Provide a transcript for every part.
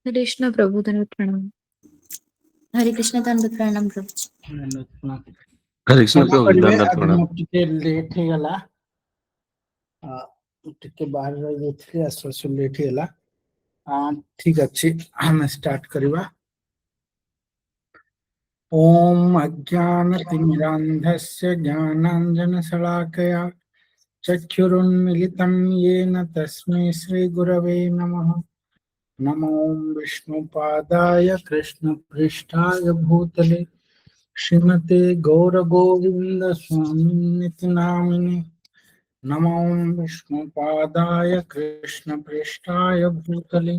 कृष्ण प्रभु धन्यवाद प्रणाम। हरे कृष्ण धन्यवाद प्रणाम प्रभु। हरे कृष्ण प्रभु धन्यवाद प्रणाम। टिके लेट हे गला टिके बाहर रही जाइथिले आसो लेट हे गला ठीक अछि हम स्टार्ट करबा। ओम अज्ञानतिमिरान्धस्य ज्ञानाञ्जनशलाकया चक्षुरुन्मिलितं येन तस्मै श्रीगुरवे नमः। नमो विष्णुपादाय कृष्णपृष्ठाय भूतले श्रीमते गौरगोविन्द स्वामिनिति नामिने। नमो विष्णुपादाय कृष्णपृष्ठाय भूतले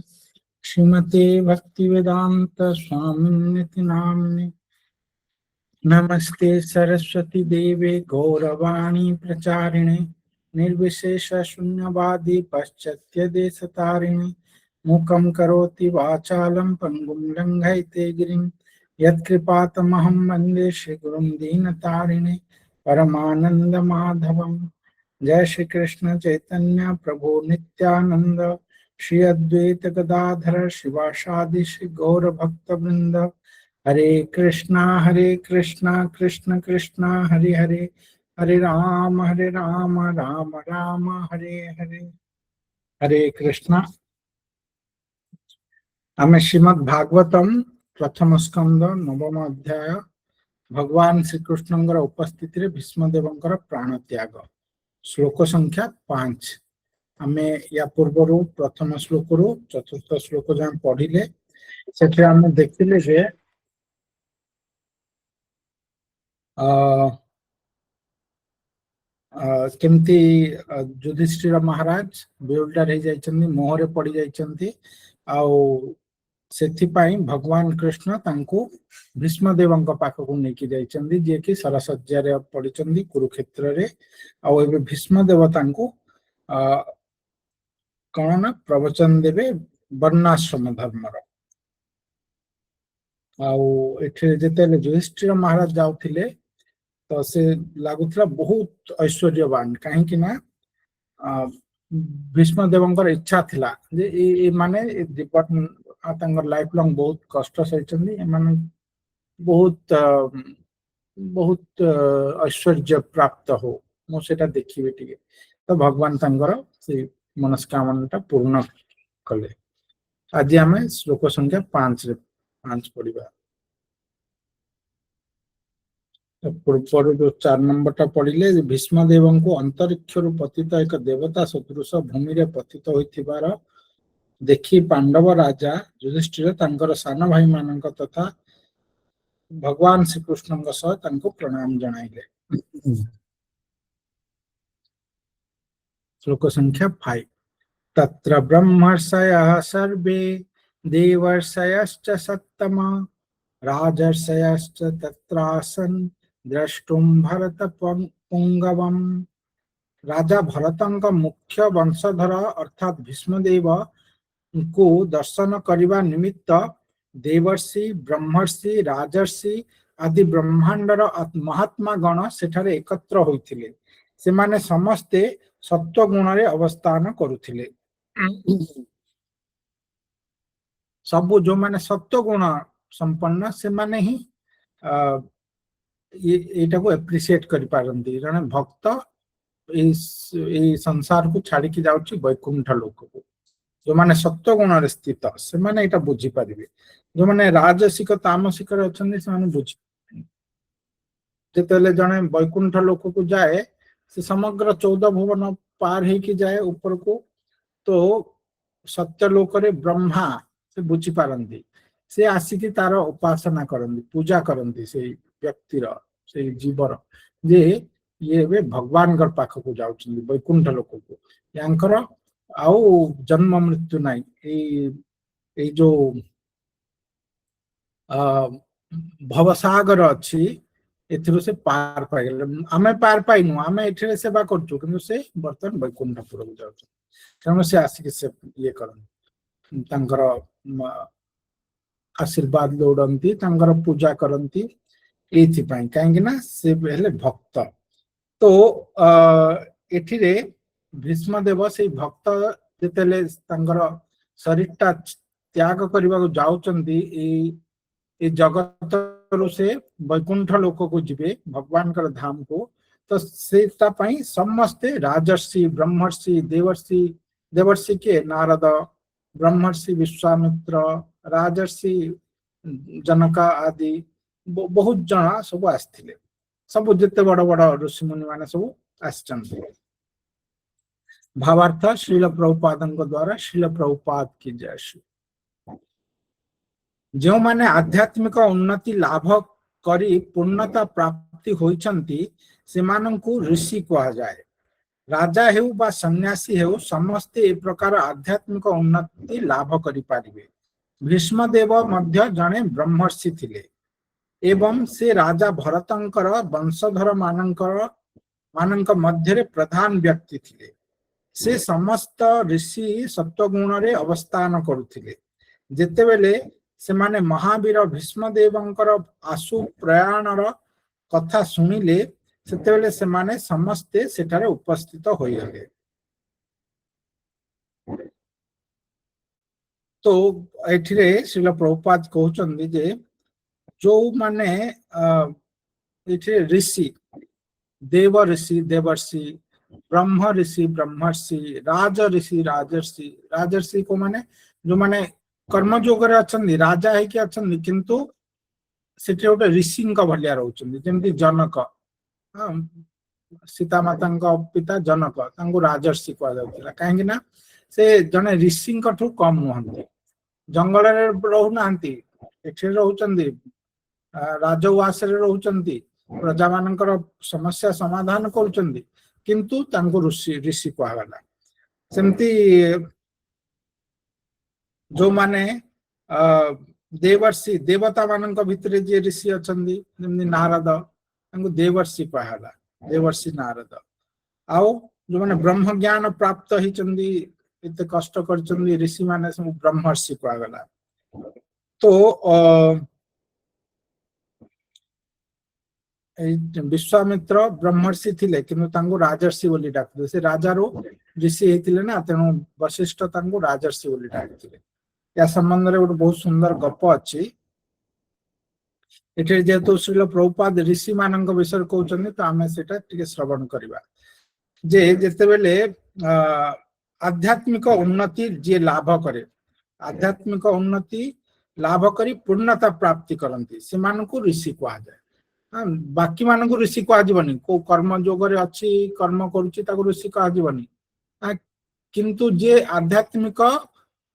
श्रीमते भक्तिवेदांत स्वामिनिति नामिने। नमस्ते सरस्वती देवे गौरवाणी प्रचारिणे निर्विशेष शून्यवादी पाश्चात्य देशतारिणे। मूकं करोति वाचालं पंगुं लंघयते गिरिं यत्कृपातमहं वन्दे श्रीगुरुं दीनतारिणे परमानंद माधवं। जय श्री कृष्ण चैतन्य प्रभु नित्यानंद श्री अद्वैत गदाधर शिवासादि श्री गौर भक्त वृंद। हरे कृष्णा कृष्ण कृष्णा हरे हरे हरे राम राम राम हरे हरे। हरे कृष्णा आमे श्रीमद् भागवतम प्रथम स्कंद नवम अध्याय भगवान श्री कृष्णंगर उपस्थिति रे भीष्मदेवंकर प्राण त्याग श्लोक संख्या 5। आमे या पूर्व प्रथम श्लोक रु चतुर्थ श्लोक जहाँ पढ़िले सेठे आमे देखिले जे केमती युधिष्ठिर महाराज बेउल्टार हो जाइछन्ती मोहरे पड़ी जाइछन्ती आउ सेथिपाई भगवान कृष्ण तांको भीष्मदेवंक पाखकु नेकी जाइछन्ती जे कि सरसज्जा रे पड़िछन्ती कुरुक्षेत्र रे। आउ एबे भीष्मदेव तांको कौन ना प्रवचन देवे वर्णाश्रम धर्मर। आउ एठे जेतेले युधिष्ठिर महाराज जाउथिले तो से लागुथला बहुत ऐश्वर्यवान कहीं कि ना भीष्मदेवंकर इच्छा थिला जे ए माने जीवन तांगर लाइफ लॉन्ग बहुत कष्ट सहिचन्दी माने बहुत बहुत ऐश्वर्य प्राप्त हो मो सेटा देखिबे टिके तो भगवान तांगर से मनस्कामनाटा पूर्ण कले। आज आमे श्लोक संख्या 5 पढ़िबा। पूर्व जो 4 नंबर पढ़िले भीष्मदेव को अंतरिक्ष पतित एक देवता सदृश भूमि रे पतित होइथिबार देखि पांडव राजा युधिष्ठिर तांकर सान भाई मानक तथा भगवान श्री कृष्ण सह तांको प्रणाम जणाइले। श्लोक संख्या 5। तत्र ब्रह्मर्षयः सर्वे देवर्षयश्च सत्तमा राजर्षयश्च तत्रासन् द्रष्टुम भरत पुंगवम। राजा भरतंक मुख्य वंशधर अर्थात भीष्मदेव को दर्शन करने निमित्त देवर्षि ब्रह्मर्षि राजर्षि आदि ब्रह्मांडर महात्मा गण सेठारे एकत्र होइथिले। से माने समस्ते सत्व गुण रे अवस्थान करुथिले। सबु जो माने सत्व गुण संपन्न से माने ही एटा को एप्रिशिएट करि पारंती। जने भक्त ए संसार को छाड़ी की जाउची वैकुंठ लोक को जो माने सत्व गुण रे स्थित से माने एटा बुझी पारिबे। जो माने राजसिक तामसिक रे अछन से माने बुझी जेतेले जने वैकुंठ लोक को जाए से समग्र 14 भुवन पार हे की जाए ऊपर को तो सत्य लोक रे ब्रह्मा से बुझी पारंती। से आसिकी तार उपासना करंती पूजा करंती से व्यक्तिर से जीवर जे ये वे भगवान कर पाख को जाउछन्ती वैकुंठ लोक को यांकर आउ जन्म मृत्यु नाही। ए जो भवसागर अछि एथिरो से पार पाइ गेले। आमे पार पाइनु आमे एठरे सेवा करछु किंतु से बर्तन वैकुंठपुर को जाउछ तेणु से आसिक से ये करन तांकर आशीर्वाद लोड़ती तांकर पूजा करती एथि पई काहेकि ना से हेले भक्त। तो एठिरे भीष्मदेव से भक्त जेतेले तांकर शरीरटा त्याग करने को जाउचंदी ए जगत रु से वैकुंठ लोक को जिबे भगवान कर धाम को तो सेता पई समस्ते राजर्षि ब्रह्मर्षि देवर्षि देवर्षि के नारद ब्रह्मर्षि विश्वामित्र राजर्षि जनक आदि बहुत जना सब आस्थिले सब जिते बड़ बड़ ऋषि मुनि माने सब आछंती भावार्थ श्रील प्रभुपादन द्वारा श्रील प्रभुपाद की जय श्री जो माने आध्यात्मिक उन्नति लाभ करी पूर्णता प्राप्ति होइछंती सेमानंकु ऋषि कहा जाए राजा हेउ बा सन्यासी हेउ समस्ते ए प्रकार आध्यात्मिक उन्नति लाभ करि पारिबे भीष्मदेव मध्य जने ब्रह्मर्षि थिले एवं से राजा भरतंकर वंशधर मानंक मध्य प्रधान व्यक्ति थिले से समस्त ऋषि सत्वगुण रे अवस्थान करुथिले जेतेबेले से माने महावीर भीष्मदेवंकर आशु प्रयाणर कथा सुनिले सेतेबेले से माने समस्ते सेठारे उपस्थित होइले तो एठिरे श्रील प्रभुपाद कहउचंदी जे जो माने एठिरे ऋषि देव ऋषि देवर्षि ब्रह्म ऋषि ब्रह्मर्षि राज ऋषि राजर्षि राजर्षि को माने जो माने कर्मयोग रे अछंदी राजा है कि अछंदी किंतु सेठे गोटे ऋषि भलिया रहउचंदी जेमति जनक सीता माता पिता जनक तांको राजर्षि कहा जाउतिला काहेकि ना से जने ऋषि ठू कम नुहंती जंगल रे रहु नांती एठे रहउचंदी राजवास रे रहउचंदी प्रजा मानकर समस्या समाधान करूचंदी किंतु तांको ऋषि ऋषि कहा गला सेमती जो माने देवर्षि देवता मानक भितरे जे ऋषि अछंदी जेमनि नारद तांको देवर्षि कहला देवर्षि नारद आउ जो माने ब्रह्म ज्ञान प्राप्त हिचंदी एते कष्ट करचंदी ऋषि माने सब ब्रह्मर्षि कहला तो विश्वामित्र ब्रह्मर्षि थिले किंतु तांको राजर्षि बोली डाकले से राजारो ऋषि हेतिले ना तेनु वशिष्ठ तांको राजर्षि बोली डाकथिले या संबंध रे बहुत सुंदर गप अछि एठे जेतु श्रील प्रभुपाद ऋषि मानक विषय कहउचंदी तो आमे सेटा टिके श्रवण करबा जे जेतेबेले आध्यात्मिक उन्नति जे लाभ करे आध्यात्मिक उन्नति लाभ करी पूर्णता प्राप्ति करंती सेमानकु ऋषि कहा जाए बाकी मानकु ऋषि कहा जीवनी को कर्म योग रे अछि कर्म करूची ताको ऋषि कहा जीवनी किंतु जे आध्यात्मिक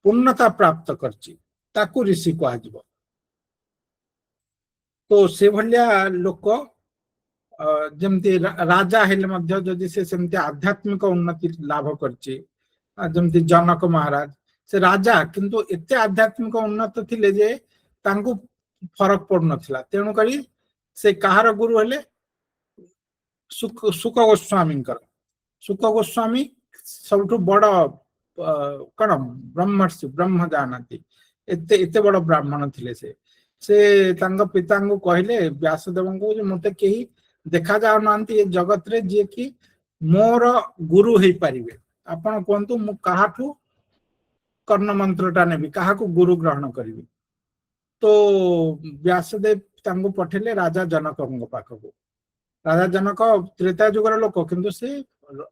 पूर्णता प्राप्त करची ताकू ऋषि कहा जीव तो से भलिया लोक जमती राजा हेले मध्य जदि से सेमती आध्यात्मिक उन्नति लाभ करची जमती जनक महाराज से राजा किंतु एते आध्यात्मिक उन्नत थिले जे तांकू फरक पड़ नथिला तेणु करी से कहार गुरु हेले सुक गोस्वामी सबठु बड़ कौन ब्रह्मर्षि ब्रह्म जानती एते एते बड़ ब्राह्मण थिले से तांग पिता को कहले व्यासदेव को मते केही देखा जाउ नांती ए जगत रे जे कि मोर गुरु हे परिबे आपण कोंतु मु काहाठू कर्ण मंत्रटा नेबी काहाकू गुरु ग्रहण करिवि तो व्यासदेव तांगो पठेले राजा जनक पाखको राजा जनक त्रेता जुगर लोक किंतु से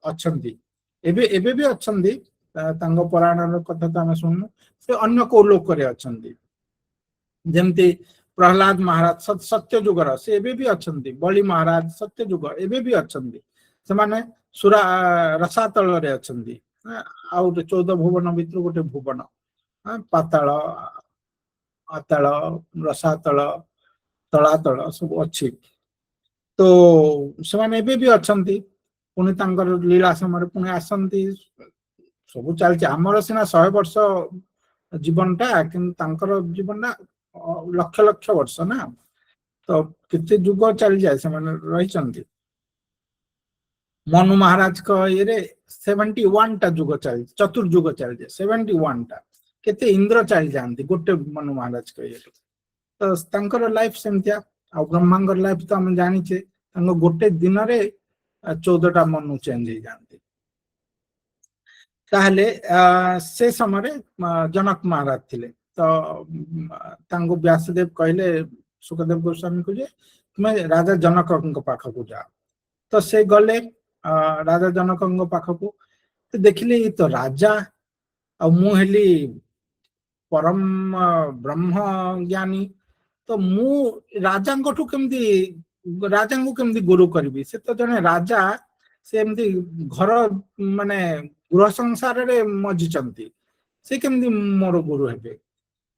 अछंती एबे एबे भी अछंती तांगो पुराण कथा तो आम शुणु से अन्य को लोक रे अछंती जेमती प्रहलाद महाराज सत्य जुगर से एबे भी अछंती बलि महाराज सत्य जुग एबे भी अछंती से माने सुरा रसातल रे अछंती आउ 14 भुवन भितर गोटे भुवन पाताल आताल रसातल तलातल सब अच्छी तो से भी अच्छा पुणी लीला समय पुणी आसती सब चलती आमर सीना 100 वर्ष जीवनटा कि जीवन लक्ष लक्ष वर्ष ना तो कितने जुग चली जाए से रही मनु महाराज का ये 71 टा जुग चल चतुर्जुग चल जाए 71 टा केते इंद्र चल जाती गोटे मनु महाराज का ये तो लाइफ सेमतिया आ ब्रह्मांगर लाइफ तो हम जानिचे गोटे दिन रे 14 टा मनु चेंज हो जाती ताहले से समय जनक महाराज थिले तो तांको व्यासदेव कहले सुखदेव गोस्वामी को जे तुम राजा जनक पाख को जाओ तो से गले राजा जनक पाख को तो देखिले ये तो राजा आ मु हेली परम ब्रह्म ज्ञानी तो मु राजा केमती राजा को केमती गुरु करी से तो जने राजा से एमती घर माने गृह संसार रे मजिचंती से केमती मोर गुरु हेबे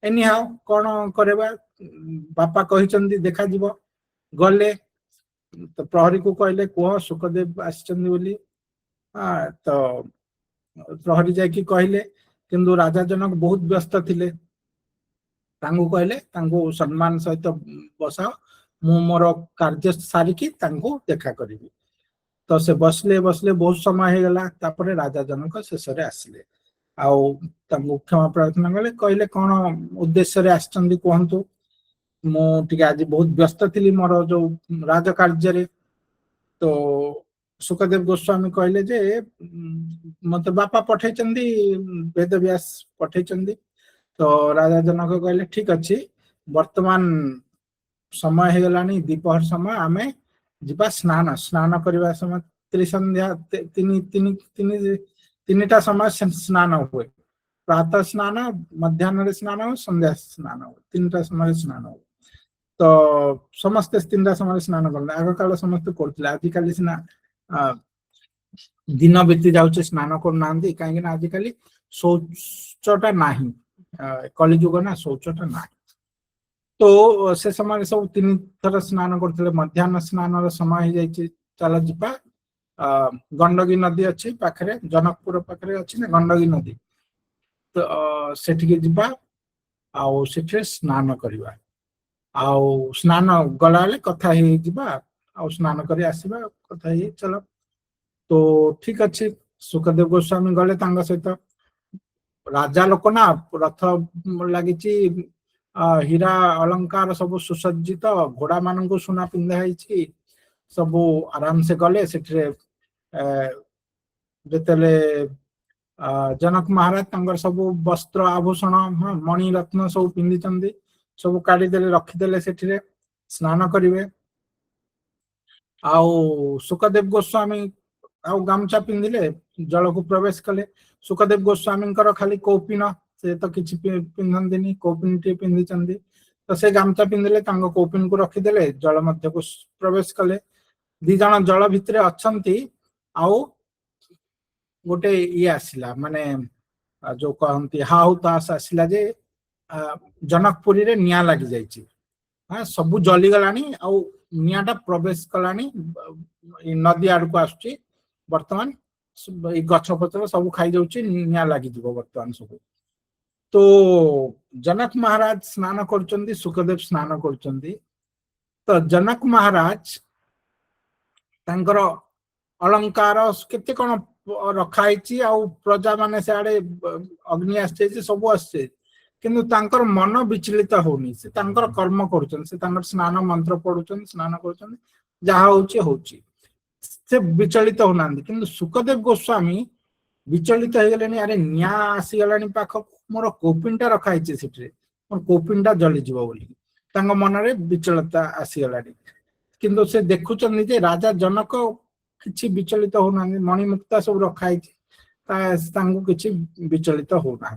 एनी हाउ कौन करबा बापा कहिचंती देखा जीव गले तो प्रहरी को कहले कह सुखदेव आछंती बोली तो प्रहरी जाकी कहले किंतु राजा जनक बहुत व्यस्त थिले तांगो कहले तांगो सम्मान सहित बसाओ मु मोर कार्य सारिकी तांगो देखा करिवि तो से बसले बसले बहुत समय हो गला तापरे राजा जनक शेष रे आसिले आउ तांगो क्षमा प्रार्थना कले कहले कौन उद्देश्य रे आछंती कहंतु मु टिके आज बहुत व्यस्त थिली मोर जो राज कार्य रे तो सुखदेव गोस्वामी कहले जे मत बापा पठे चंदी वेद व्यास पठे चंदी तो राजा जनक कहले ठीक अच्छी वर्तमान समय हो गलानी दीपहर समय आमे जिबा स्नान स्नान करबा समय त्रिसंध्या तीनटा समय स्नान हुए प्रातः स्नान मध्याह्न स्नान संध्या स्नान तीनटा समय स्नान हुए तो समस्त तीनटा समय स्नान करले आग काल समस्त करथिले आजिकाली सिना दिन बीती जाउचे स्नान करना कहीं आजिकाली शौचटा नाही कलिजुग ना शौचटा नाही तो से समय सब तीन थर स्नान करथिले मध्याह्न स्नान समय हो जाइए चल जिपा गंडकी नदी अच्छी पाखरे जनकपुर पाखरे अच्छी ना गंडकी नदी तो सेठिके जिबा आउ सेठे स्नान करबा आउ स्नान गलाले कथा हे जिबा आउ स्नान करी आसीबा कथा हे चलो तो ठीक अच्छे सुखदेव गोस्वामी गले तांगा सहित राजा लोक ना रथ लगी हीरा अलंकार सब सुसज्जित घोड़ा मान को सुना पिंधाई सब आराम से गले सेठरे जेतेले जनक महाराज तांगर सब वस्त्र आभूषण मणि रत्न सब पिंधि सब काढ़ीदेले रखिदेले सेठरे स्नान करिवे आउ सुखदेव गोस्वामी आउ गामछा पिंधिले जल को प्रवेश कले सुखदेव गोस्वामी खाली कौपिन से तो किसी पिंधंती कौपिन टी पिंधि तो से गामछा पिंधिले कौपिन को रखिदेले जल मध्य को प्रवेश कले दी जन जल भितर अच्छंती आउ गोटे ये आसिला माने जो कहती हाहुतास आसिला जे जनकपुरी रे निया लगी जाइए हाँ सबू जली गलानी आउ नियाटा प्रवेश कलानी नदी आड़ को आसुची वर्तमान गछपत्र सब खाई जाऊँ निया लगी वर्तमान सब तो जनक महाराज स्नान कर सुखदेव स्नान कर तो जनक महाराज तांकर अलंकार केते कौन रखाई प्रजा माने से आड़े अग्नि आसे सब आसे किंतु तांकर मन विचलित होनी से तांकर कर्म करुचन से तांकर स्नान मंत्र पढ़ुचन स्नान करुचन जहा होची से विचलित होना किंतु सुखदेव गोस्वामी विचलित हो गले अरे निया आसीगलानी पाख मोर कौपिनटा रखाई सेठरे मोर कौपिनटा जलीज मन रे विचलता आसीगलानी किंतु से देखुचंदी जे राजा जनक किछि विचलित होना मणिमुक्ता सब रखाई किछि विचलित होना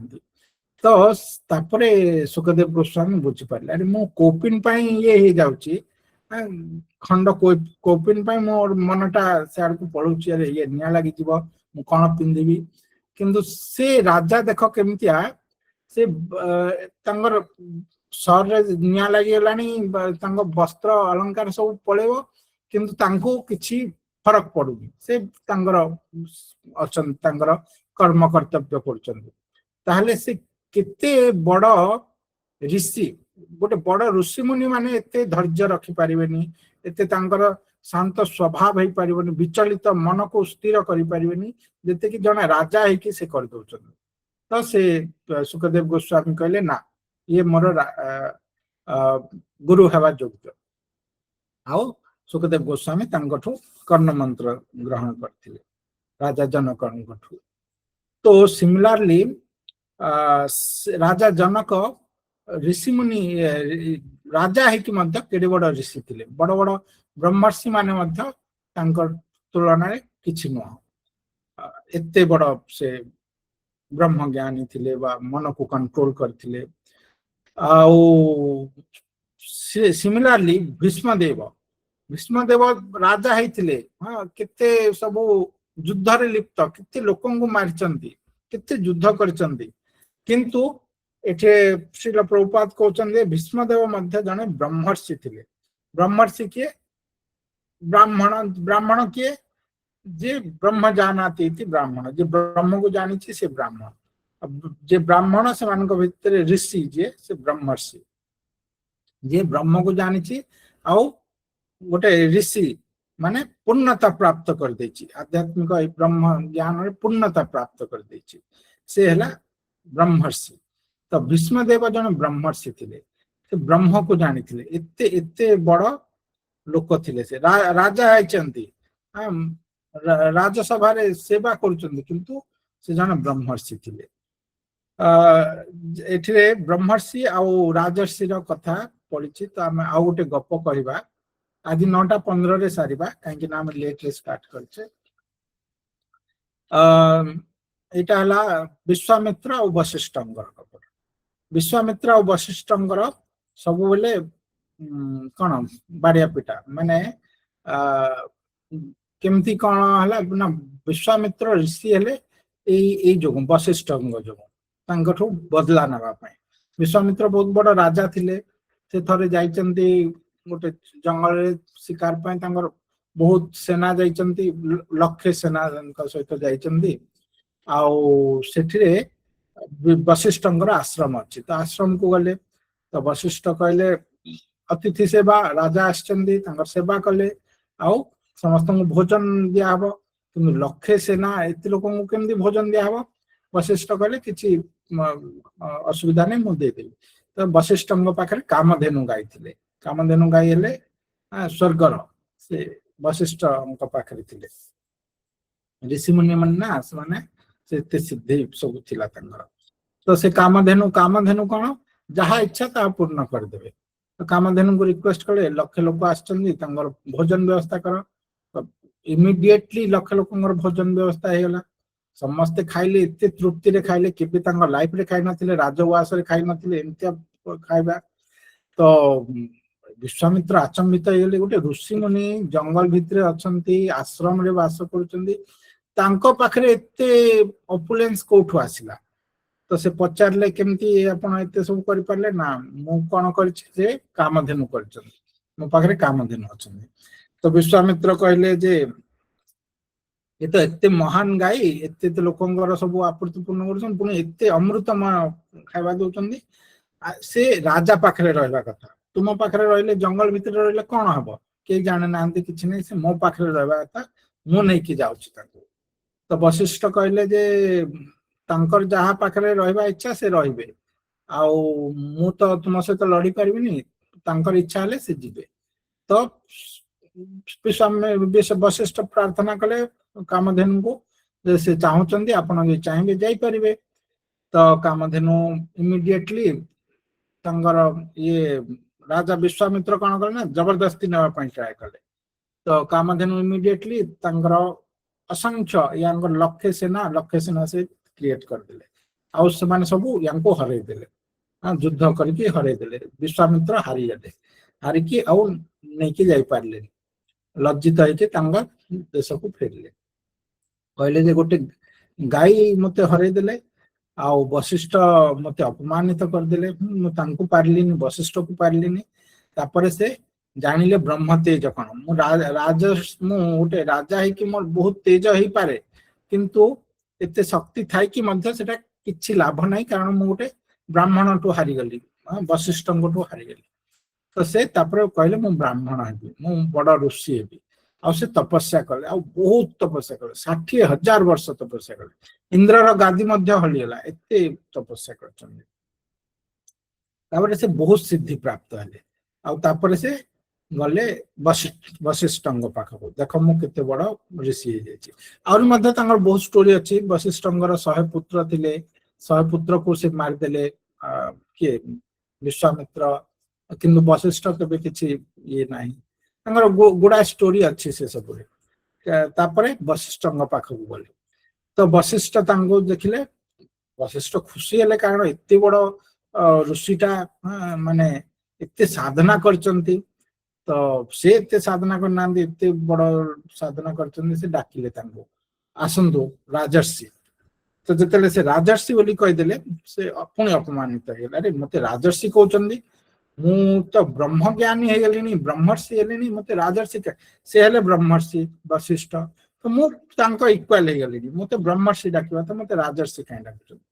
तो तापरे सुखदेव गोस्वामी बुझी पारे अरे मो कौपिन ये हो जाउची खंड कौपिन मोर मनटा सियाड़ को पड़ुची अरे ये निया लगी मु कौन पिंधिबी किंतु से राजा देख केमतिया से तांगर सर रे निया लगी गलानी वस्त्र अलंकार सब पळेबो किंतु तांको किछि फरक पड़ुनी से तांगर अछन तांगर कर्म कर्तव्य करचंदी ताहले से केते बड़ ऋषि गोटे बड़ ऋषि मुनि माने एते धैर्य रखी पारिबेनी एते तांकर शांत स्वभाव हो पारिबेनी विचलित मन को स्थिर करि पारिबेनी जते कि जने राजा है कि से कर दोचन तो से सुखदेव गोस्वामी कहले ना ये मोर गुरु हेबा योग्य आओ सुखदेव गोस्वामी तांगठु कर्ण मंत्र ग्रहण करथिले राजा जनकठु तो सिमिलरली राजा जनक ऋषि मुनि राजा है कि मध्य केडे बड़ ऋषि थिले बड़ बड़ ब्रह्मर्षि माने मध्य तांकर तुलना रे किछि न एते बड़ से ब्रह्म ज्ञानी थिले बा मन को कंट्रोल करथिले आउ सिमिलरली भीष्मदेव राजा हैथिले हाँ केते सब युद्ध रे लिप्त केते लोकन को मारिचंती केते युद्ध करचंती किंतु एठे श्रील प्रभुपाद कहउचंदे भीष्मदेव मध्य जने ब्रह्मर्षि थिले ब्रह्मर्षि के ब्राह्मण के जे ब्रह्म जानाति इति ब्राह्मण जे ब्रह्म को जानि छी से ब्राह्मण जे ब्राह्मण से मान को भितर ऋषि जे से ब्रह्मर्षि जे ब्रह्म को जानि छी आउ गोटे ऋषि माने पूर्णता प्राप्त कर देछि आध्यात्मिक ब्रह्म ज्ञान रे पूर्णता प्राप्त कर देछि से हला ब्रह्मर्षि तो भीष्मदेव जन ब्रह्मर्षि थिले से ब्रह्म को जानि थिले एते एते बड़ लोक थिले से राजा आइचंती राजसभा रे सेवा करूचंती किंतु से जन ब्रह्मर्षि थिले एठिरे ब्रह्मर्षि आउ राजर्षि रो कथा पडिछि तो हम आउ गोटे गप कहिबा आज 9:15 रे सारिबा काहेकि ना हम लेट रे स्टार्ट करछे एटा हला विश्वामित्र और वशिष्ठंकर गप विश्वामित्र और वशिष्ठंकर सब बेले कोन बाडिया पिटा माने केमती कोन हला ना विश्वामित्र ऋषि हेले एई जो वशिष्ठंग जो तांकठो बदला नबा पय विश्वामित्र बहुत बड़ राजा थिले से थरे जाइचंती गोटे जंगल रे शिकार पय तांकर बहुत सेना जाइचंती लक्ष्य सेना सहित जाइचंती आउ सेठिरे वशिष्ठंकर आश्रम अछि तो आश्रम को गले तो वशिष्ठ कहले अतिथि सेवा राजा आछंती तांकर सेवा कले आउ समस्त को भोजन दिया हबो किंतु लक्ष्य सेना एति लोकन को केमदी भोजन दिया हबो वशिष्ठ कहले किछि असुविधा नै मु दे देबी तो वशिष्ठंग पाखरे कामधेनु गाई थिले कामधेनु गाई हेले स्वर्गर से वशिष्ठंग पाखरे थिले ऋषि मुनि मन ना माने से सिद्धि सब थिला तंगर तो से कामधेनु कोन जहा इच्छा ता पूर्ण कर देबे तो कामधेनु को रिक्वेस्ट करे लक्ष लोक आछंदी तंगर भोजन व्यवस्था कर तो इमीडिएटली लक्ष लोकंगर भोजन व्यवस्था हे गला समस्त खाइले इते तृप्ति रे खाइले केबे तंगर लाइफ रे खाइ नथिले राजवास रे खाइ नथिले एंतिया खाइबा तो विश्वामित्र आचंबित हेले गोटे ऋषि मुनि जंगल भितरे अछंती आश्रम रे वास करूचंदी तांको पाखरे एते ऑपुलेंस कोठु आसिला तो से पचारले केमती आपण एते सब करि परले ना मु कोन करछि जे कामधेनु करछन मो पाखरे कामधेनु अछन तो विश्वामित्र कहले जे ये तो एते महान गाई एते तो लोकंगर सब आपूर्ति पूर्ण करछन पुनी एते अमृतम खाइबा दोचंदी से राजा पाखरे रहला कथा तुम पाखरे रहले जंगल भितर रहले कोन हबो के जाने नांती किछि नै से मो पाखरे रहबा कथा मु नै कि जाउछि ताको तो वशिष्ठ कहले जे तांकर जहा पाखरे रहबा इच्छा से रहिबे आउ मु तो तुम से तो लड़ी परबिनी तांकर इच्छा हले से जिबे तो वशिष्ठ प्रार्थना कले कामधेनु को जे से चाहुचंदी आपण जे चाहेबे जाई परिबे तो कामधेनु इमीडिएटली तांगर ये राजा विश्वामित्र कोन करले ना जबरदस्ती नेबा पय ट्राई कले तो कामधेनु इमीडिएटली तांगर असंख्य यांगर लक्ष्य सेना से क्रिएट कर देले आउ से माने सब यांको हरै देले हां युद्ध करके हरै देले विश्वामित्र हारि गले हारि की आउ नै के जाई पारले लज्जित होइके तांगर देश को फेरले कहले जे गोटे गाई मते हरै देले आउ वशिष्ठ मते अपमानित कर देले मु तांको पारलिनी वशिष्ठ को पारलिनी तापरे से जानिले ब्रह्म तेज कोन मु मु गोटे राजा है कि मोर बहुत तेज होई पारे किंतु एते शक्ति थाई कि मध्य सेटा किछि लाभ नै कारण मु गोटे ब्राह्मण टू हारि गली वशिष्ठ टू हारि गली तो से तापरे कहले मु ब्राह्मण हेबी मु बड़ ऋषि हेबी आ से तपस्या कले आ बहुत तपस्या कले 60,000 वर्ष तपस्या कले इंद्र रो गादी मध्य हलियला एते तपस्या करछन तापरे से बहुत सिद्धि प्राप्त हले आ तापरे से गले वशिष्ठंग पाखको देख मु केते बड़ ऋषि हे जायछि और मध्य तांगर बहुत स्टोरी अछि वशिष्ठंगर 100 पुत्र थिले 100 पुत्र को से मार देले के विश्वामित्र किंतु वशिष्ठ केबे किछि ये नाही तांगर गुडा स्टोरी अच्छी से सब तापरे वशिष्ठ पाखक गले तो वशिष्ठ तांको देखिले वशिष्ठ खुशी हेले कारण एते बड़ ऋषिटा माने एते साधना करचंती तो से एते साधना करना एते बड़ साधना करचंती से डाकिले तांको आसंदो राजर्षि तो जतले से राजर्षि बोली कहि देले से पुणी अपमानित हेला अरे मते राजर्षि कहउचंदी मु तो ब्रह्म ज्ञानी हे गेलिनी ब्रह्मर्षि हेलिनी मते राजर्षि से हेले ब्रह्मर्षि वशिष्ठ तो मु तांको इक्वल हे गेलिनी मते ब्रह्मर्षि डाकिबा तो मते राजर्षि काहे डाकुचंदी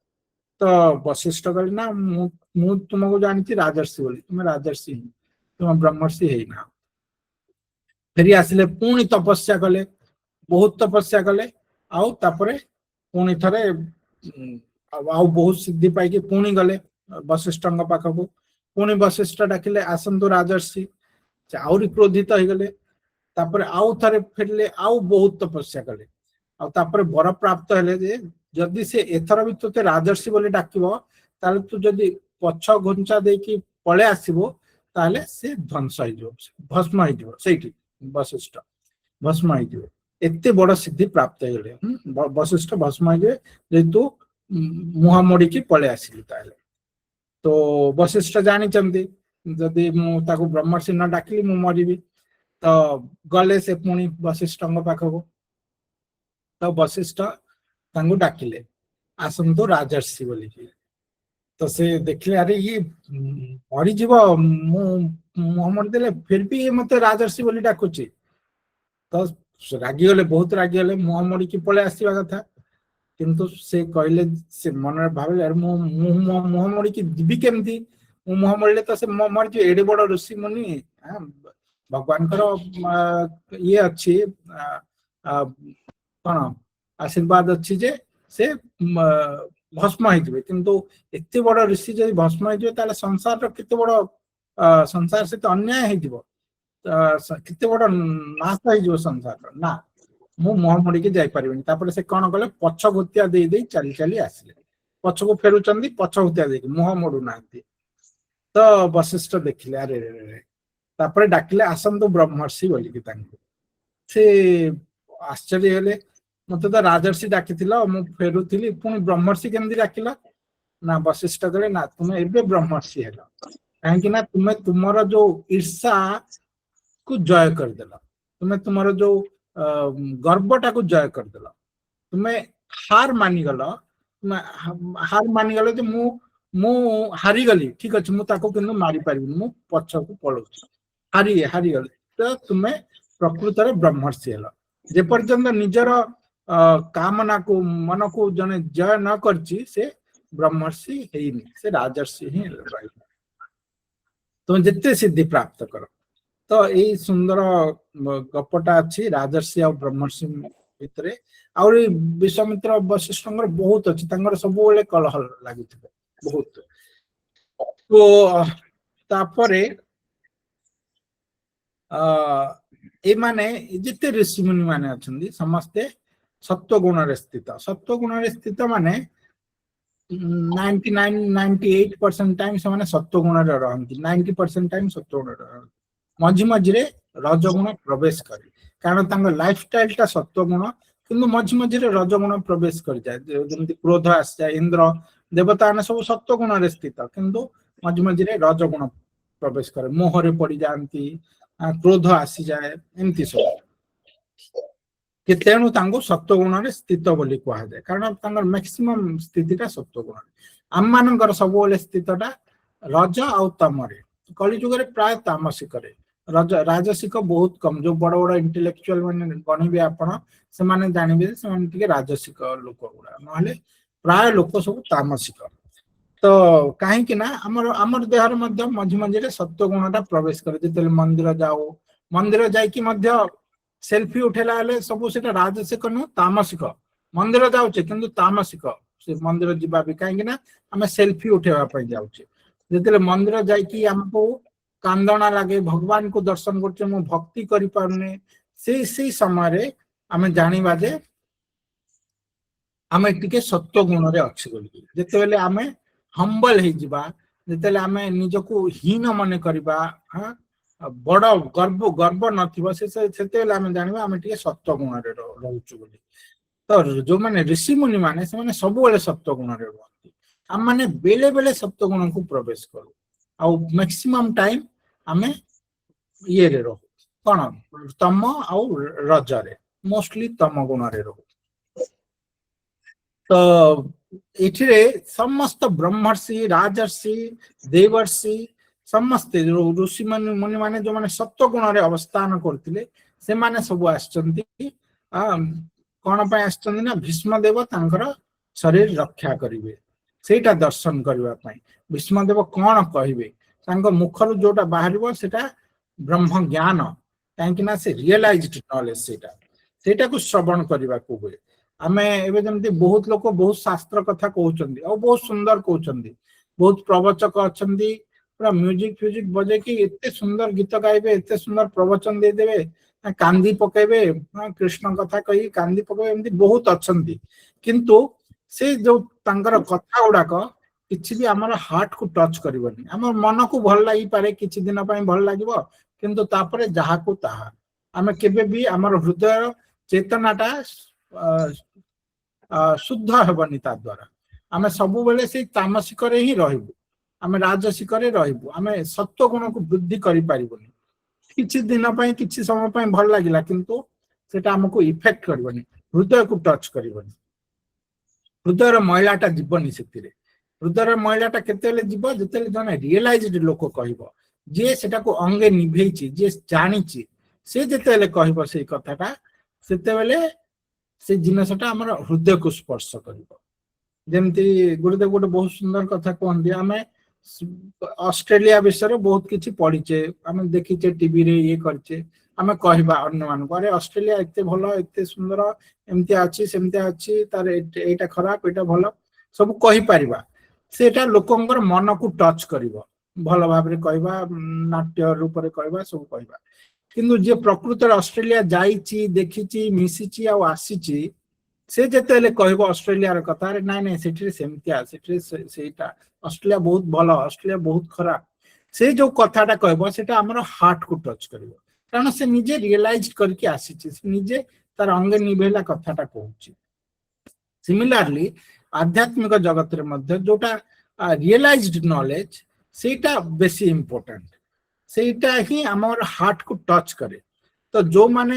तो वशिष्ठ कहले ना मु तुमको जानती राजर्षि बोली तुम राजर्षि तुम ब्रह्मर्षि है ना फेरी आसिले पुणी तपस्या कले बहुत तपस्या कले आउ तापरे पुणी थरे आउ बहुत सिद्धि पाई पुणी गले वशिष्ठ पाखक पुणी वशिष्ठ डाकिले आसंतु राजर्षि से आउरी क्रोधित हो गले तापरे आउ थरे फेरले आउ बहुत तपस्या कले आउ तापरे वर प्राप्त हेले जे जदि से एथर भी तुते राजर्षि बोली डाकिबो ताले तू जदि पछ घुंचा देकी पळे आसीबो ताले से ध्वंस हो जो भस्म हो जो सेठी वशिष्ठ भस्म हो जो एते बड़ सिद्धि प्राप्त हो गले वशिष्ठ भस्म हो जे जेतु मुहा मोड़ी की पळे आसीली ताले तो वशिष्ठ जानी चंदी जदि मु ताको ब्रह्मर्षि न डाकिली मु मरिबी तो गले से पुणी वशिष्ठ पाखक तो वशिष्ठ तांगु डाकिले आसंतो राजर्षि बोली तो से देखले अरे ये मरी जीव मुहम्मद देले फिर भी मते राजर्षि बोली डाकुची तो रागी गले बहुत रागी गले मुहम्मद की पळे आसीबा कथा किंतु से कहले से मन भाबले अरे मुहम्मद की दिबी केमती मुहम्मद तो से मर जो एडे बड़ ऋषि मुनि भगवान कर ये अच्छी कौन आशीर्वाद अच्छी जे से भस्म हो किंतु एते बड़ ऋषि जब भस्म हो संसार केते बड़ संसार से तो अन्याय हो केते बड़ नाश हो संसार ना मु मुह मोड़ी के जाई परिबनी तापर से कौन कले पछ गुतिया दे दे चली चली आसिले पछ को फेरुचंदी पछ गुतिया दे मुह मोडू नांती तो वशिष्ठ देखिले अरे तापर डाकिले आसंतु ब्रह्मर्षि बोली कि तांको से आश्चर्य हेले मते तो राजर्षि डाकिथिला मु फेरुथिली पुणी ब्रह्मर्षि केमदी डाकिला ना वशिष्ठ कहले ना तुम एबे ब्रह्मर्षि हेला काहे ना तुम तुमरो जो ईर्षा को जय कर देला तुम तुमरो जो गर्वटा को जय कर देला तुम हार मानी गलो हार मानी गलो जे मु हारी गली ठीक अछि मु ताको किनु मारी पारिबी मु पछ को पळो हारी गले तो तुम प्रकृत रे ब्रह्मर्षि हेला जे पर्यंत निजर कामना को मन को जने जय न करची से ब्रह्मर्षि हेइनी से राजर्षि ही रही तो जिते सिद्धि प्राप्त करो तो यही सुंदर गपटा अच्छी राजर्षि और ब्रह्मर्षि भितरे और विश्वामित्र वशिष्ठ बहुत अच्छी सब बेले कलह लगी बहुत तो तापरे ए माने जिते ऋषि मुनि माने अच्छी समस्ते सत्वगुण रे स्थित माने 99-98% टाइम से माने सत्वगुण रे रहंती 90% टाइम सत्वगुण रे मझी मझी रे रजगुण प्रवेश करे कारण तांग लाइफस्टाइल ता सत्वगुण किंतु मझी मझी रे रजगुण प्रवेश कर जाय जेमति क्रोध आस जाय इंद्र देवता ने सब सत्वगुण रे स्थित किंतु मझी मझी रे रजगुण प्रवेश करे मोह रे पड़ी जानती क्रोध आसी जाए एमती सब कि तेणु तांगो सत्वगुण रे स्थित बोली कहा जाए कारण तांगर मैक्सिमम स्थितिटा सत्वगुण आम मानकर सब बेले स्थितटा रज आउ तमरे कलिजुग रे प्राय तामसिक रे रज राजसिक बहुत कम जो बड़ बड़ इंटेलेक्चुअल माने गणिबे आपण से माने जानिबे से माने टिके राजसिक लोक गुडा नहले प्राय लोक सब तामसिक तो काहे कि ना हमर देहर मध्य मझी मझी रे सत्वगुणटा प्रवेश करे जेतेले मंदिर जाओ मंदिर जाई कि मध्य सेल्फी उठेला हेले सब सेटा राजसिक न तामसिक मंदिर जाउचे किंतु तामसिक से मंदिर जिबा भी काहे कि ना हमें सेल्फी उठेवा पय जाउचे जेतेले मंदिर जाई कि हमको कांदना लागे भगवान को दर्शन करचे मु भक्ति करि पारने से समय रे हमें जानिबा जे हमें टिके सत्व गुण रे अछि बोली जेतेले हमें हम्बल हे जिबा ଯେତେବେଳେ ଆମେ ନିଜକୁ ହୀନ ମନେ କରିବା ବଡ ଗର୍ବ ନଥିବ ସେତେବେଳେ ଆମେ ଜାଣିବା ଆମେ ଟିକେ ସତ୍ୟ ଗୁଣରେ ରହୁଛୁ ବୋଲି। ତ ଯୋଉମାନେ ଋଷି ମୁନି ମାନେ ସେମାନେ ସବୁବେଳେ ସତ୍ୟ ଗୁଣରେ ରୁହନ୍ତି। ଆମମାନେ ବେଳେ ବେଳେ ସତ୍ୟ ଗୁଣକୁ ପ୍ରବେଶ କରୁ ଆଉ ମ୍ୟାକ୍ସିମମ୍ ଟାଇମ ଆମେ ଇଏରେ ରହୁ କଣ ତମ ଆଉ ରଜରେ ମୋଷ୍ଟଲି ତମ ଗୁଣରେ ରହୁ। ତ ଏଠିରେ ସମସ୍ତ ବ୍ରହ୍ମର୍ଷି ରାଜର୍ଷି ଦେବର୍ଷି ସମସ୍ତେ ଋଷି ମୁନି ମାନେ ଯୋଉମାନେ ସତ୍ୟ ଗୁଣରେ ଅବସ୍ଥାନ କରୁଥିଲେ ସେମାନେ ସବୁ ଆସିଛନ୍ତି କଣ ପାଇଁ ଆସିଛନ୍ତି ନା ଭୀଷ୍ମ ଦେବ ତାଙ୍କର ଶରୀର ରକ୍ଷା କରିବେ ସେଇଟା ଦର୍ଶନ କରିବା ପାଇଁ। ଭୀଷ୍ମ ଦେବ କଣ କହିବେ ତାଙ୍କ ମୁଖରୁ ଯୋଉଟା ବାହାରିବ ସେଟା ବ୍ରହ୍ମ ଜ୍ଞାନ, କାହିଁକି ନା ସେ ରିଏଲାଇଜ୍ଡ ନଲେଜ ସେଇଟାକୁ ଶ୍ରବଣ କରିବାକୁ ହୁଏ। ଆମେ ଏବେ ଯେମିତି ବହୁତ ଲୋକ ବହୁତ ଶାସ୍ତ୍ର କଥା କହୁଛନ୍ତି ଆଉ ବହୁତ ସୁନ୍ଦର କହୁଛନ୍ତି, ବହୁତ ପ୍ରବଚକ ଅଛନ୍ତି ପୁରା ମ୍ୟୁଜିକ ଫ୍ୟୁଜିକ ବଜେଇକି ଏତେ ସୁନ୍ଦର ଗୀତ ଗାଇବେ, ଏତେ ସୁନ୍ଦର ପ୍ରବଚନ ଦେଇଦେବେ, କାନ୍ଦି ପକେଇବେ, କୃଷ୍ଣ କଥା କହି କାନ୍ଦି ପକେଇବେ, ଏମିତି ବହୁତ ଅଛନ୍ତି। କିନ୍ତୁ ସେ ଯୋଉ ତାଙ୍କର କଥା ଗୁଡାକ କିଛି ବି ଆମର ହାର୍ଟ କୁ ଟଚ୍ କରିବନି। ଆମର ମନକୁ ଭଲ ଲାଗିପାରେ, କିଛି ଦିନ ପାଇଁ ଭଲ ଲାଗିବ, କିନ୍ତୁ ତାପରେ ଯାହାକୁ ତାହା ଆମେ କେବେ ବି ଆମର ହୃଦୟ ଚେତନାଟା ଶୁଦ୍ଧ ହେବନି ତା ଦ୍ୱାରା। ଆମେ ସବୁବେଳେ ସେଇ ତାମସିକରେ ହିଁ ରହିବୁ, ଆମେ ରାଜସିକରେ ରହିବୁ, ଆମେ ସତ୍ୱ ଗୁଣକୁ ବୃଦ୍ଧି କରିପାରିବୁନି। କିଛି ଦିନ ପାଇଁ କିଛି ସମୟ ପାଇଁ ଭଲ ଲାଗିଲା କିନ୍ତୁ ସେଟା ଆମକୁ ଇଫେକ୍ଟ କରିବନି, ହୃଦୟକୁ ଟଚ୍ କରିବନି, ହୃଦୟର ମଇଳାଟା ଯିବନି ସେଥିରେ। ହୃଦୟର ମଇଳାଟା କେତେବେଳେ ଯିବ ଯେତେବେଳେ ଜଣେ ରିଏଲାଇଜ୍ଡ ଲୋକ କହିବ, ଯିଏ ସେଟାକୁ ଅଙ୍ଗେ ନିଭେଇଛି, ଯିଏ ଜାଣିଛି, ସେ ଯେତେବେଳେ କହିବ ସେଇ କଥାଟା ସେତେବେଳେ ସେ ଜିନିଷଟା ଆମର ହୃଦୟକୁ ସ୍ପର୍ଶ କରିବ। ଯେମିତି ଗୁରୁଦେବ ଗୋଟେ ବହୁତ ସୁନ୍ଦର କଥା କୁହନ୍ତି, ଆମେ ଅଷ୍ଟ୍ରେଲିଆ ବିଷୟରେ ବହୁତ କିଛି ପଢିଛେ, ଆମେ ଦେଖିଛେ ଟିଭିରେ ଇଏ କରିଛେ, ଆମେ କହିବା ଅନ୍ୟମାନଙ୍କୁ ଆରେ ଅଷ୍ଟ୍ରେଲିଆ ଏତେ ଭଲ, ଏତେ ସୁନ୍ଦର, ଏମିତିଆ ଅଛି ସେମିତିଆ ଅଛି, ତାର ଏଇଟା ଖରାପ ଏଇଟା ଭଲ ସବୁ କହିପାରିବା। ସେଟା ଲୋକଙ୍କର ମନକୁ ଟଚ୍ କରିବ, ଭଲ ଭାବରେ କହିବା, ନାଟ୍ୟ ରୂପରେ କହିବା, ସବୁ କହିବା। କିନ୍ତୁ ଯିଏ ପ୍ରକୃତରେ ଅଷ୍ଟ୍ରେଲିଆ ଯାଇଛି, ଦେଖିଛି, ମିଶିଛି ଆଉ ଆସିଛି, ସେ ଯେତେବେଳେ କହିବ ଅଷ୍ଟ୍ରେଲିଆର କଥା, ନାଇଁ ନାଇଁ ସେଠିରେ ସେମିତିଆ, ସେଠିରେ ସେଇଟା, ଅଷ୍ଟ୍ରେଲିଆ ବହୁତ ଭଲ, ଅଷ୍ଟ୍ରେଲିଆ ବହୁତ ଖରାପ, ସେ ଯୋଉ କଥାଟା କହିବ ସେଟା ଆମର ହାର୍ଟକୁ ଟଚ୍ କରିବ, କାରଣ ସେ ନିଜେ ରିଏଲାଇଜ କରିକି ଆସିଛି, ସେ ନିଜେ ତାର ଅଙ୍ଗେ ନିଭେଇଲା କଥାଟା କହୁଛି। ସିମିଲାରଲି ଆଧ୍ୟାତ୍ମିକ ଜଗତରେ ମଧ୍ୟ ଯୋଉଟା ରିଏଲାଇଜ୍ଡ ନଲେଜ ସେଇଟା ବେଶୀ ଇମ୍ପୋର୍ଟାଣ୍ଟ, ସେଇଟା ହିଁ ଆମର ହାର୍ଟକୁ ଟଚ୍ କରେ। ତ ଯୋଉମାନେ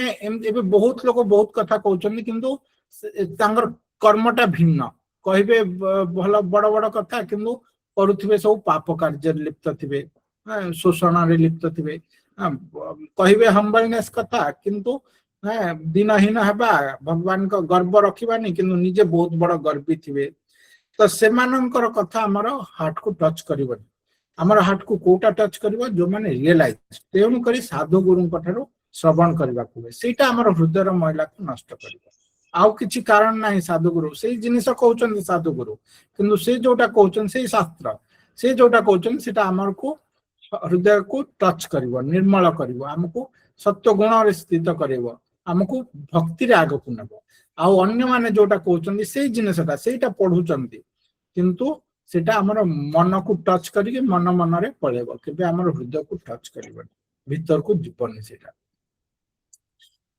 ଏବେ ବହୁତ ଲୋକ ବହୁତ କଥା କହୁଛନ୍ତି କିନ୍ତୁ ତାଙ୍କର କର୍ମଟା ଭିନ୍ନ, କହିବେ ଭଲ ବଡ ବଡ କଥା କିନ୍ତୁ କରୁଥିବେ ସବୁ ପାପ କାର୍ଯ୍ୟରେ ଲିପ୍ତ ଥିବେ, ଶୋଷଣରେ ଲିପ୍ତ ଥିବେ, କହିବେ ହମ୍ବଲନେସ୍ କଥା କିନ୍ତୁ ଦିନହୀନ ହେବା, ଭଗବାନଙ୍କ ଗର୍ବ ରଖିବାନି କିନ୍ତୁ ନିଜେ ବହୁତ ବଡ ଗର୍ବୀ ଥିବେ। ତ ସେମାନଙ୍କର କଥା ଆମର ହାର୍ଟକୁ ଟଚ୍ କରିବନି, ଆମର ହାର୍ଟକୁ କୋଉଟା ଟଚ୍ କରିବ, ଯୋଉମାନେ ରିଏଲାଇଜ, ତେଣୁକରି ସାଧୁ ଗୁରୁଙ୍କ ଠାରୁ ଶ୍ରବଣ କରିବାକୁ ହୁଏ, ସେଇଟା ଆମର ହୃଦୟର ମଇଳାକୁ ନଷ୍ଟ କରିବ। ଆଉ କିଛି କାରଣ ନାହିଁ, ସାଧୁଗୁରୁ ସେଇ ଜିନିଷ କହୁଛନ୍ତି ସାଧୁଗୁରୁ, କିନ୍ତୁ ସେ ଯୋଉଟା କହୁଛନ୍ତି ସେଇ ଶାସ୍ତ୍ର, ସେ ଯୋଉଟା କହୁଛନ୍ତି ସେଟା ଆମକୁ ହୃଦୟକୁ ଟଚ୍ କରିବ, ନିର୍ମଳ କରିବ, ଆମକୁ ସତ୍ୟ ଗୁଣରେ ସ୍ଥିତ କରିବ, ଆମକୁ ଭକ୍ତିରେ ଆଗକୁ ନେବ। ଆଉ ଅନ୍ୟମାନେ ଯୋଉଟା କହୁଛନ୍ତି ସେଇ ଜିନିଷଟା ସେଇଟା ପଢୁଛନ୍ତି କିନ୍ତୁ ସେଟା ଆମର ମନକୁ ଟଚ୍ କରିକି ମନ ମନରେ ପଳେଇବ, କେବେ ଆମର ହୃଦୟକୁ ଟଚ୍ କରିବନି, ଭିତରକୁ ଯିବନି ସେଇଟା।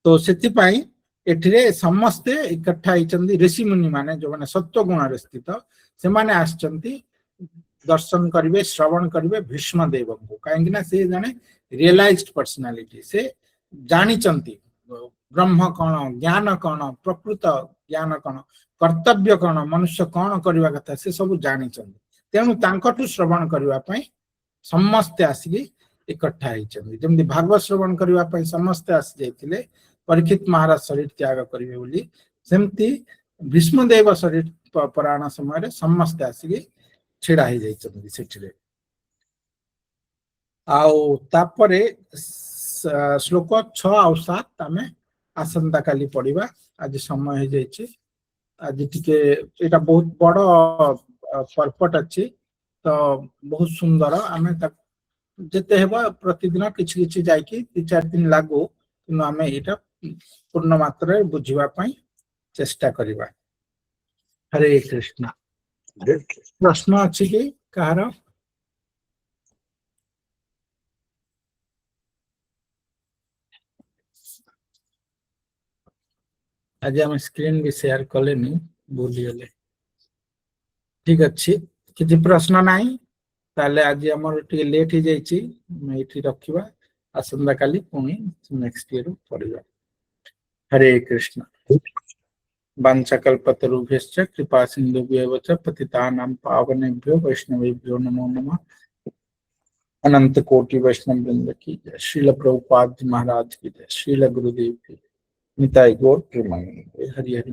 ତ ସେଥିପାଇଁ ଏଠିରେ ସମସ୍ତେ ଏକଠା ହେଇଛନ୍ତି, ଋଷିମୁନି ମାନେ ଯୋଉମାନେ ସତ୍ୟ ଗୁଣରେ ସ୍ଥିତ ସେମାନେ ଆସିଛନ୍ତି ଦର୍ଶନ କରିବେ, ଶ୍ରବଣ କରିବେ ଭୀଷ୍ମ ଦେବଙ୍କୁ, କାହିଁକି ନା ସେ ଜଣେ ରିଏଲାଇଜ୍ଡ ପର୍ସନାଲିଟି, ସେ ଜାଣିଛନ୍ତି ବ୍ରହ୍ମ କଣ, ଜ୍ଞାନ କଣ, ପ୍ରକୃତ ଜ୍ଞାନ କଣ, କର୍ତ୍ତବ୍ୟ କଣ, ମନୁଷ୍ୟ କଣ କରିବା କଥା ସେ ସବୁ ଜାଣିଛନ୍ତି। ତେଣୁ ତାଙ୍କଠୁ ଶ୍ରବଣ କରିବା ପାଇଁ ସମସ୍ତେ ଆସିକି ଏକଠା ହେଇଛନ୍ତି। ଯେମିତି ଭାଗବତ ଶ୍ରବଣ କରିବା ପାଇଁ ସମସ୍ତେ ଆସି ଯାଇଥିଲେ ପରୀକ୍ଷିତ ମହାରାଜ ଶରୀର ତ୍ୟାଗ କରିବେ ବୋଲି, ସେମିତି ଭୀଷ୍ମଦେବ ଶରୀର ପରାୟଣ ସମୟରେ ସମସ୍ତେ ଆସିକି ଛିଡା ହେଇଯାଇଛନ୍ତି ସେଠିରେ। ଆଉ ତାପରେ ଶ୍ଲୋକ 6 ଆଉ 7 ଆମେ ଆସନ୍ତା କାଲି ପଢିବା, ଆଜି ସମୟ ହେଇଯାଇଛି। ଆଜି ଟିକେ ଏଇଟା ବହୁତ ବଡ ପର୍ପଟ ଅଛି, ତ ବହୁତ ସୁନ୍ଦର, ଆମେ ତାକୁ ଯେତେ ହେବ ପ୍ରତିଦିନ କିଛି କିଛି ଯାଇକି 2-4 ଦିନ ଲାଗୁ, କିନ୍ତୁ ଆମେ ଏଇଟା ପୂର୍ଣ୍ଣ ମାତ୍ରାରେ ବୁଝିବା ପାଇଁ ଚେଷ୍ଟା କରିବା। ହରେ କୃଷ୍ଣ। ପ୍ରଶ୍ନ ଅଛି କି କାହାର? आज आम स्क्रीन भी शेयर कलेनी भूलीगले ठीक अच्छे किसी प्रश्न नाही ताले आज हमर टी लेट ही जाईची मैं इठी रखिबा आसंदा काली पुणी नेक्स्ट ईयर पढ़िबा हरे कृष्ण वाञ्छाकल्पतरुभ्यश्च कृपा सिन्धुभ्येव च पतितानां पावनेभ्यो वैष्णवेभ्यो नमो नमः अनंत कोटि वैष्णव वृंद की जय श्रील प्रभुपाद जी महाराज की जय श्रील गुरुदेव की निताई गौर प्रेमानंद हरि हरि